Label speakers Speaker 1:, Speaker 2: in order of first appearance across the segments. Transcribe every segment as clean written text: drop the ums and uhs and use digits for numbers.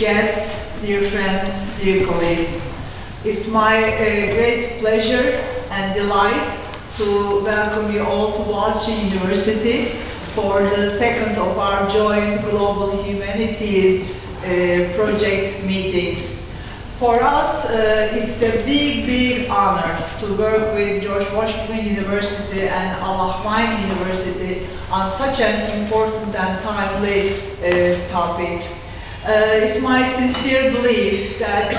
Speaker 1: guests, dear friends, dear colleagues. It's my great pleasure and delight to welcome you all to Boğaziçi University for the second of our joint Global Humanities project meetings. For us, it's a big honor to work with George Washington University and Al-Ahwain University on such an important and timely topic. It's my sincere belief that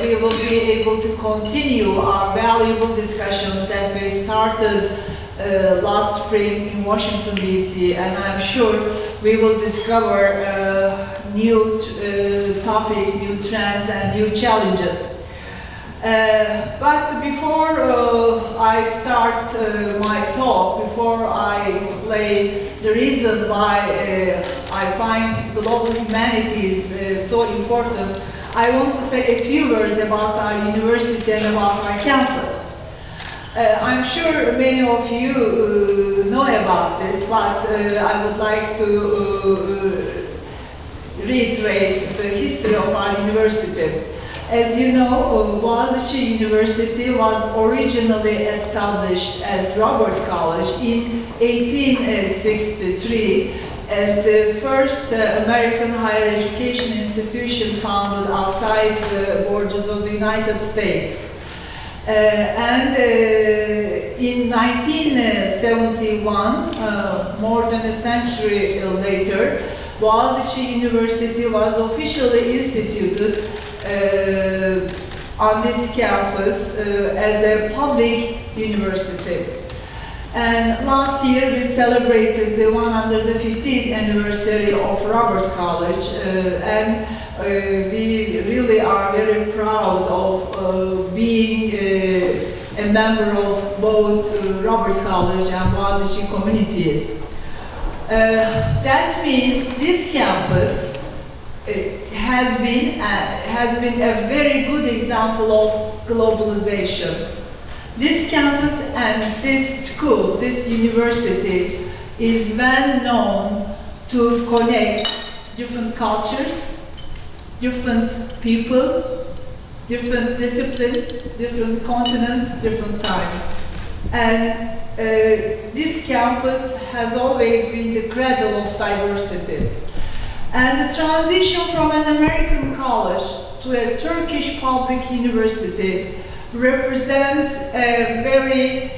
Speaker 1: we will be able to continue our valuable discussions that we started last spring in Washington, D.C., and I'm sure we will discover new topics, new trends, and new challenges. But before I start my talk, before I explain the reason why I find global humanities so important, I want to say a few words about our university and about our campus. I'm sure many of you know about this, but I would like to reiterate the history of our university. As you know, Boğaziçi University was originally established as Robert College in 1863 as the first American higher education institution founded outside the borders of the United States. In 1971, more than a century later, Boğaziçi University was officially instituted on this campus as a public university. And last year we celebrated the 150th anniversary of Robert College, and we really are very proud of being a member of both Robert College and Boğaziçi communities. That means this campus has been a very good example of globalization. This campus and this school, this university, is well known to connect different cultures, different people, different disciplines, different continents, different times. And this campus has always been the cradle of diversity. And the transition from an American college to a Turkish public university represents a very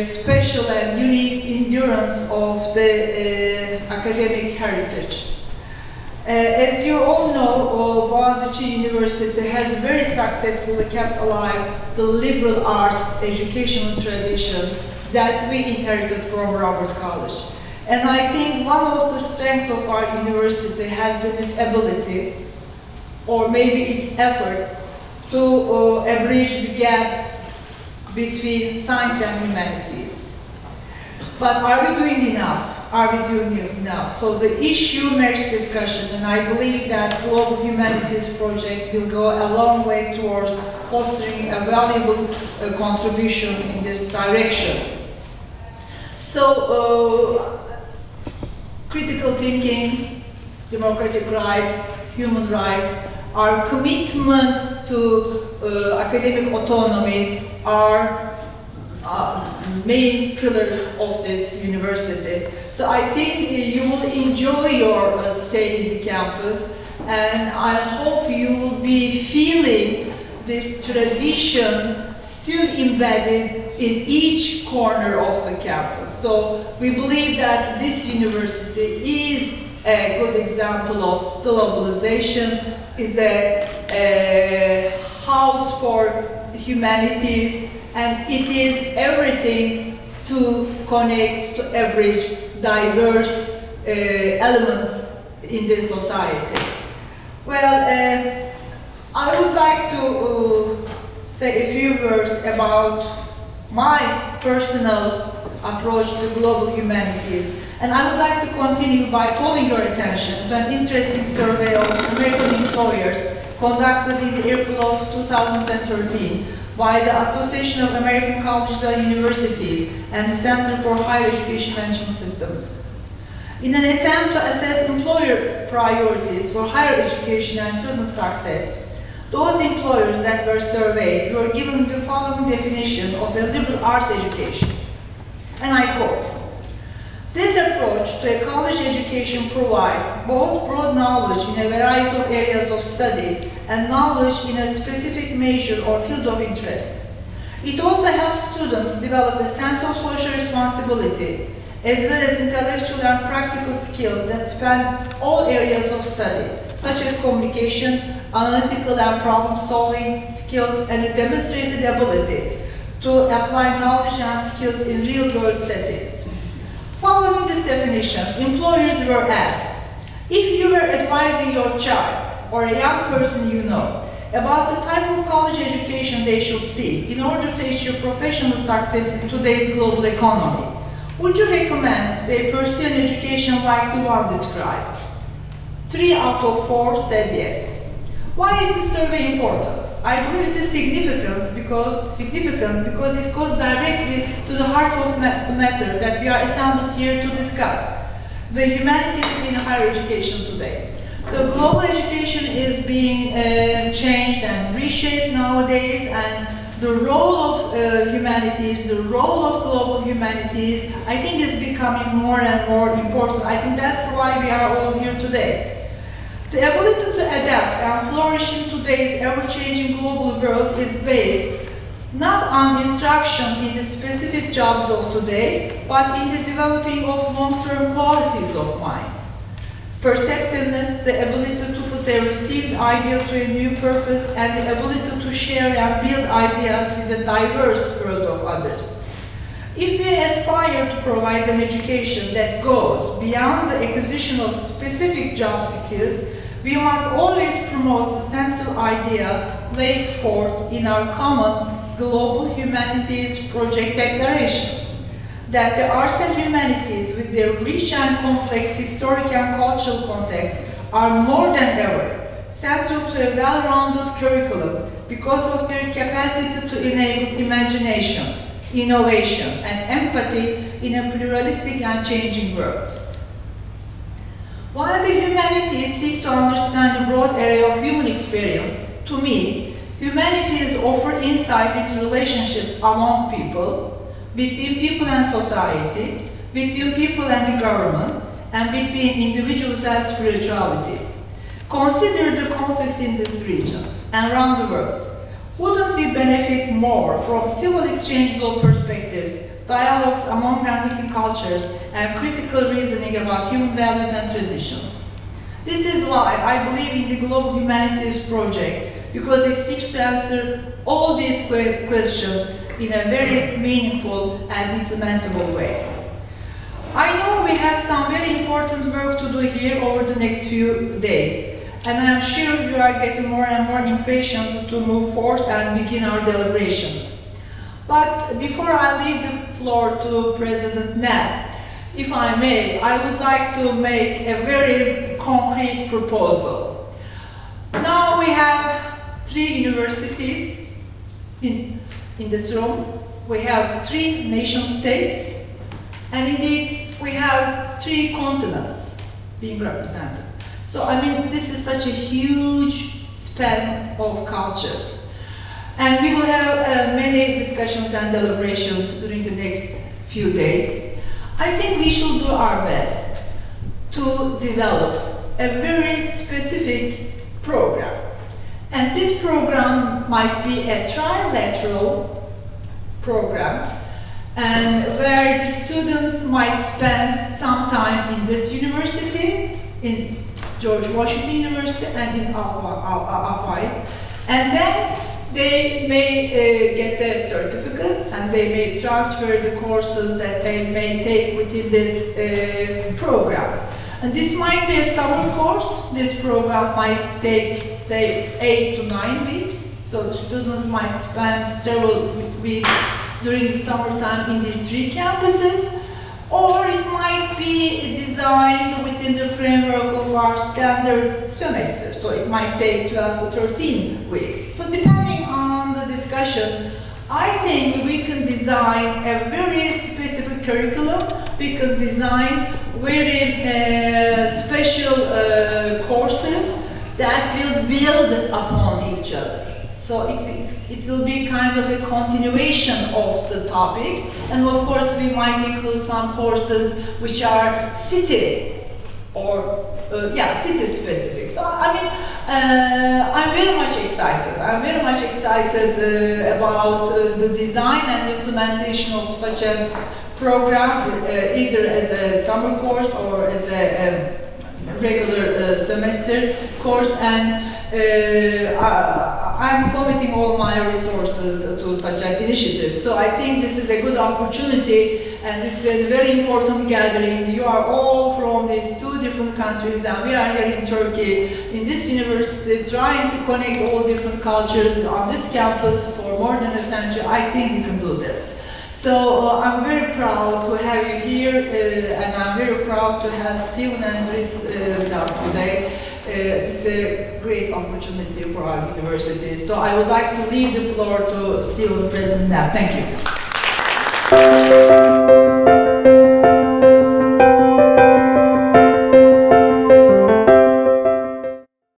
Speaker 1: special and unique endurance of the academic heritage. As you all know, Boğaziçi University has very successfully kept alive the liberal arts educational tradition that we inherited from Robert College. And I think one of the strengths of our university has been its ability, or maybe its effort, to bridge the gap between science and humanities. But are we doing enough? Are we doing enough? So the issue merits discussion, and I believe that Global Humanities Project will go a long way towards fostering a valuable contribution in this direction. So, critical thinking, democratic rights, human rights, our commitment to academic autonomy are main pillars of this university. So I think you will enjoy your stay in the campus, and I hope you will be feeling this tradition still embedded in each corner of the campus. So we believe that this university is a good example of globalization, is a house for humanities, and it is everything to connect, to bridge diverse elements in the society. Well, I would like to say a few words about my personal approach to global humanities. And I would like to continue by calling your attention to an interesting survey of American employers conducted in April of 2013 by the Association of American Colleges and Universities and the Center for Higher Education Management Systems. In an attempt to assess employer priorities for higher education and student success, those employers that were surveyed were given the following definition of a liberal arts education. And I quote, "This approach to a college education provides both broad knowledge in a variety of areas of study and knowledge in a specific major or field of interest. It also helps students develop a sense of social responsibility, as well as intellectual and practical skills that span all areas of study, such as communication, analytical and problem-solving skills, and a demonstrated ability to apply knowledge and skills in real-world settings." Following this definition, employers were asked, if you were advising your child or a young person you know about the type of college education they should seek in order to achieve professional success in today's global economy, would you recommend they pursue an education like the one described? 3 out of 4 said yes. Why is this survey important? I believe it is significant because it goes directly to the heart of the matter that we are assembled here to discuss, the humanities in higher education today. So global education is being changed and reshaped nowadays, and the role of humanities, the role of global humanities, I think is becoming more and more important. I think that's why we are all here today. The ability to adapt and flourish in today's ever-changing global world is based not on instruction in the specific jobs of today, but in the developing of long-term qualities of mind. Perceptiveness, the ability to put a received idea to a new purpose, and the ability to share and build ideas with a diverse world of others. If we aspire to provide an education that goes beyond the acquisition of specific job skills, we must always promote the central idea laid forth in our common Global Humanities Project Declaration, that the arts and humanities, with their rich and complex historic and cultural context, are more than ever central to a well-rounded curriculum because of their capacity to enable imagination, innovation, and empathy in a pluralistic and changing world. While the humanities seek to understand the broad area of human experience, to me, humanities offer insight into relationships among people, between people and society, between people and the government, and between individuals and spirituality. Consider the conflicts in this region and around the world. Wouldn't we benefit more from civil exchanges of perspectives, dialogues among and within cultures, and critical reasoning about human values and traditions? This is why I believe in the Global Humanities Project, because it seeks to answer all these questions in a very meaningful and implementable way. I know we have some very important work to do here over the next few days, and I'm sure you are getting more and more impatient to move forward and begin our deliberations. But before I leave the floor to President Knapp, if I may, I would like to make a very concrete proposal. Now we have 3 universities in this room. We have 3 nation-states, and indeed we have 3 continents being represented. So I mean, this is such a huge span of cultures. And we will have many discussions and deliberations during the next few days. I think we should do our best to develop a very specific program. And this program might be a trilateral program, and where the students might spend some time in this university, in George Washington University and in Hawaii, and then they may get a certificate, and they may transfer the courses that they may take within this program. And this might be a summer course. This program might take, say, 8 to 9 weeks. So the students might spend several weeks during the summertime in these 3 campuses. Or it might be designed within the framework of our standard semester. So it might take 12 to 13 weeks. So depending on the discussions, I think we can design a very specific curriculum. We can design very special courses that will build upon each other. So it will be kind of a continuation of the topics, and of course we might include some courses which are city or city specific. So I mean, I'm very much excited. I'm very much excited about the design and implementation of such a program, either as a summer course or as a regular semester course, and I'm committing all my resources to such an initiative. So I think this is a good opportunity, and this is a very important gathering. You are all from these two different countries, and we are here in Turkey, in this university, trying to connect all different cultures on this campus for more than a century. I think we can do this. So I'm very proud to have you here, and I'm very proud to have Steven and Dries with us today. This is a great opportunity for our university. So I would like to leave the floor to Steven, President now. Thank you.